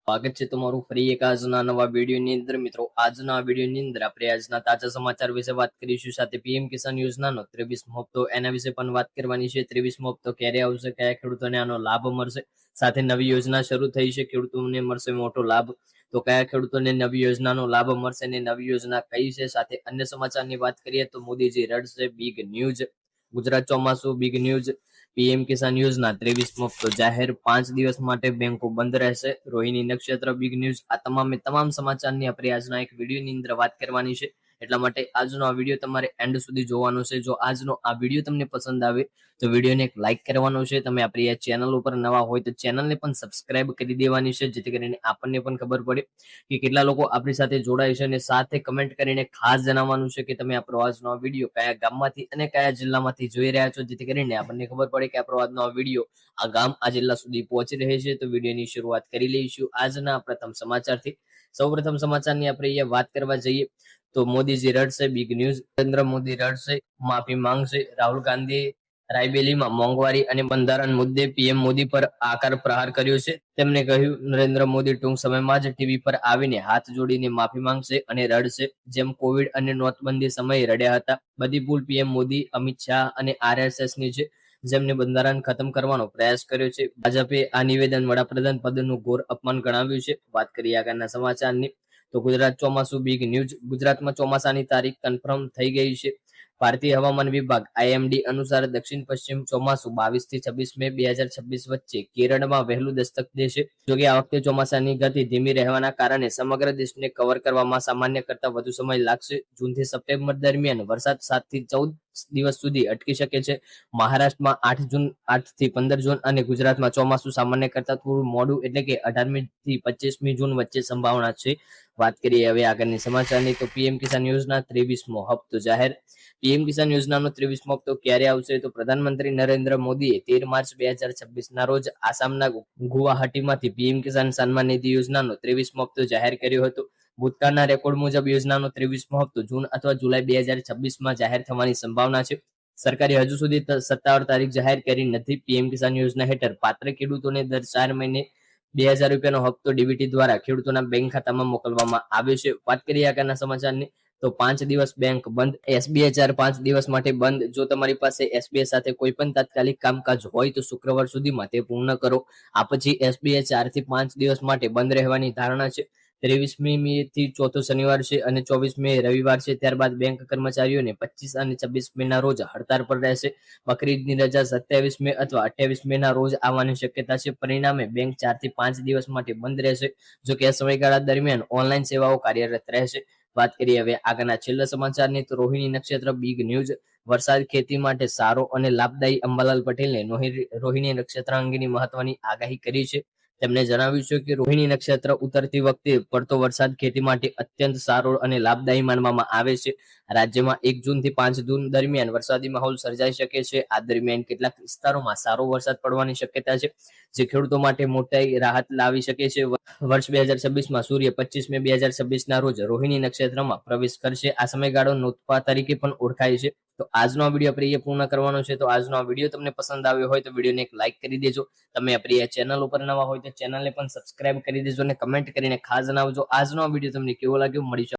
સ્વાગત છે તમારું ફરી એક આજના નવા વિડીયોની અંદર મિત્રો આજના વિડીયોની અંદર આપણે આજના તાજા સમાચાર વિશે વાત કરીશું સાથે પીએમ કિસાન યોજનાનો 23મો હપ્તો એના વિશે પણ વાત કરવાની છે 23મો હપ્તો ક્યારે આવશે કયા ખેડૂતોને આનો લાભ મળશે સાથે નવી યોજના શરૂ થઈ છે ખેડૂતોને મળશે મોટો લાભ તો કયા ખેડૂતોને નવી યોજનાનો લાભ મળશે ને નવી યોજના કઈ છે સાથે અન્ય સમાચારની વાત કરીએ તો મોદીજી રડશે બિગ ન્યૂઝ ગુજરાત ચોમાસું બિગ ન્યૂઝ પીએમ કિસાન યોજના 23મો હપ્તો જાહેર 5 દિવસ માટે બેંકો બંધ રહેશે રોહિણી નક્ષત્ર બિગ ન્યૂઝ આ તમામ સમાચારની આપણે આજના એક વિડીયોની અંદર વાત કરવાની છે એટલા માટે આજનો આ વિડીયો તમારે એન્ડ સુધી જોવાનો છે જો આજનો આ વિડીયો તમને પસંદ આવે તો વિડીયોને એક લાઇક કરવાનો છે તમે આપણી આ ચેનલ ઉપર નવા હોય તો ચેનલને પણ સબસ્ક્રાઇબ કરી દેવાની છે જેથી કરીને આપણને પણ ખબર પડે કે કેટલા લોકો આપણી સાથે જોડાય છે અને સાથે કમેન્ટ કરીને ખાસ જણાવવાનું છે કે તમે આપણો આજનો આ વિડીયો કયા ગામમાંથી અને કયા જિલ્લામાંથી જોઈ રહ્યા છો જેથી કરીને આપણને ખબર પડે કે આપણો આજનો આ વિડીયો આ ગામ આ જિલ્લા સુધી પહોંચી રહે છે તો વિડીયોની શરૂઆત કરી લઈશું આજના પ્રથમ સમાચારથી સૌપ્રથમ સમાચારની આપણે અહીંયા વાત કરવા જઈએ તો મોદીજી રડશે બિગ ન્યૂઝ નરેન્દ્ર મોદી રડશે માફી માંગશે રાહુલ ગાંધી રાયબેલીમાં મોંઘવારી અને બંધારણ મુદ્દે પીએમ મોદી પર આકર પ્રહાર કર્યો છે તેમણે કહ્યું નરેન્દ્ર મોદી ટૂંક સમયમાં જ ટીવી પર આવીને હાથ જોડીને માફી માંગશે અને રડશે જેમ કોવિડ અને નોટબંધી સમયે રડ્યા હતા બધી ભૂલ પીએમ મોદી અમિત શાહ અને આરએસએસ ની છે જેમને બંધારણ ખતમ કરવાનો પ્રયાસ કર્યો છે ભાજપે આ નિવેદન વડાપ્રધાન પદનું ઘોર અપમાન ગણાવ્યું છે વાત કરીએ આગળના સમાચારની તો ગુજરાત ચોમાસું બિગ ન્યૂઝ ગુજરાતમાં ચોમાસાની તારીખ કન્ફર્મ થઈ ગઈ છે ભારતીય હવામાન વિભાગ આઈએમડી અનુસાર દક્ષિણ પશ્ચિમ ચોમાસું 22 થી 26 મે 2026 વચ્ચે કેરળમાં વહેલું દસ્તક દેશે જોકે આ વખતે ચોમાસાની ગતિ ધીમી રહેવાના કારણે સમગ્ર દેશને કવર કરવામાં સામાન્ય કરતા વધુ સમય લાગશે જૂનથી સપ્ટેમ્બર દરમિયાન વરસાદ 7 થી 14 દિવસ સુધી અટકી શકે છે મહારાષ્ટ્રમાં 8 જૂન 8 થી 15 જૂન અને ગુજરાતમાં ચોમાસું સામાન્ય કરતા થોડું મોડું એટલે કે 18મી થી 25મી જૂન વચ્ચે સંભાવના છે વાત કરીએ હવે આગળની સમાચારની તો પીએમ કિસાન યોજના 23મો હપ્તો જાહેર પીએમ કિસાન યોજનાનો 23મો હપ્તો ક્યારે આવશે તો પ્રધાનમંત્રી નરેન્દ્ર મોદીએ 13 માર્ચ 2026 ના રોજ આસામના ગુવાહાટીમાંથી પીએમ કિસાન સન્માન નિધિ યોજનાનો 23મો હપ્તો જાહેર કર્યો હતો ભૂતકાળના રેકોર્ડ મુજબ યોજનાનો 23મો હપ્તો જૂન અથવા જુલાઈ 2026માં જાહેર થવાની સંભાવના છે સરકારે હજુ સુધી સત્તાવાર તારીખ જાહેર કરી નથી પીએમ કિસાન યોજના હેઠળ પાત્ર ખેડૂતોને દર 4 મહિને 2000 રૂપિયાનો હપ્તો ડીબીટી દ્વારા ખેડૂતોના બેંક ખાતામાં મોકલવામાં આવે છે વાત કરીએ આગળના સમાચારની તો 5 દિવસ બેંક બંધ એસબીઆઈ 5 દિવસ માટે બંધ જો તમારી પાસે એસબીઆઈ સાથે કોઈ પણ તાત્કાલિક કામકાજ હોય તો શુક્રવાર સુધીમાં તે પૂર્ણ કરો આ પછી એસબીઆઈ 4 થી 5 દિવસ માટે બંધ રહેવાની ધારણા છે 23મી મે થી ચોથો શનિવાર છે અને 24 મે રવિવાર છે ત્યારબાદ બેંક કર્મચારીઓને 25 અને 26 મેના રોજ હડતાળ પર રહેશે બકરીદની રજા 27 મે અથવા 28 મેના રોજ આવવાની શક્યતા છે પરિણામે બેંક 4 થી 5 દિવસ માટે બંધ રહેશે જો કે આ સમયગાળા દરમિયાન ઓનલાઈન સેવાઓ કાર્યરત રહેશે વાત કરીએ હવે આગળના છેલ્લા સમાચારની તો રોહિણી નક્ષત્ર બિગ ન્યૂઝ વરસાદ ખેતી માટે સારો અને લાભદાયી અંબાલાલ પટેલને રોહિણી નક્ષત્ર અંગેની મહત્વની આગાહી કરી છે તેમણે જણાવ્યું છે કે રોહિણી નક્ષત્ર ઉતરતી વખતે પડતો વરસાદ ખેતી માટે અત્યંત સારો અને લાભદાયી માનવામાં આવે છે રાજ્યમાં 1 જૂનથી 5 જૂન દરમિયાન વરસાદી માહોલ સર્જાઈ શકે છે આ દરમિયાન કેટલાક વિસ્તારોમાં સારો વરસાદ પડવાની શક્યતા છે જે ખેડૂતો માટે મોટી રાહત લાવી શકે છે વર્ષ 2026માં સૂર્ય 25 મે 2026 ના રોજ રોહિણી નક્ષત્રમાં પ્રવેશ કરશે આ સમયગાળો નોતપા તરીકે પણ ઓળખાય છે તો આજનો આ વિડીયો આપણે પૂર્ણ કરવાનો છે તો આજનો આ વિડીયો તમને પસંદ આવ્યો હોય તો વિડીયોને એક લાઇક કરી દેજો તમે આપણી આ ચેનલ ઉપર નવા હોય તો ચેનલને પણ સબસ્ક્રાઇબ કરી દેજો અને કમેન્ટ કરીને ખાસ જણાવજો આજનો આ વિડીયો તમને કેવો લાગ્યો મળીશું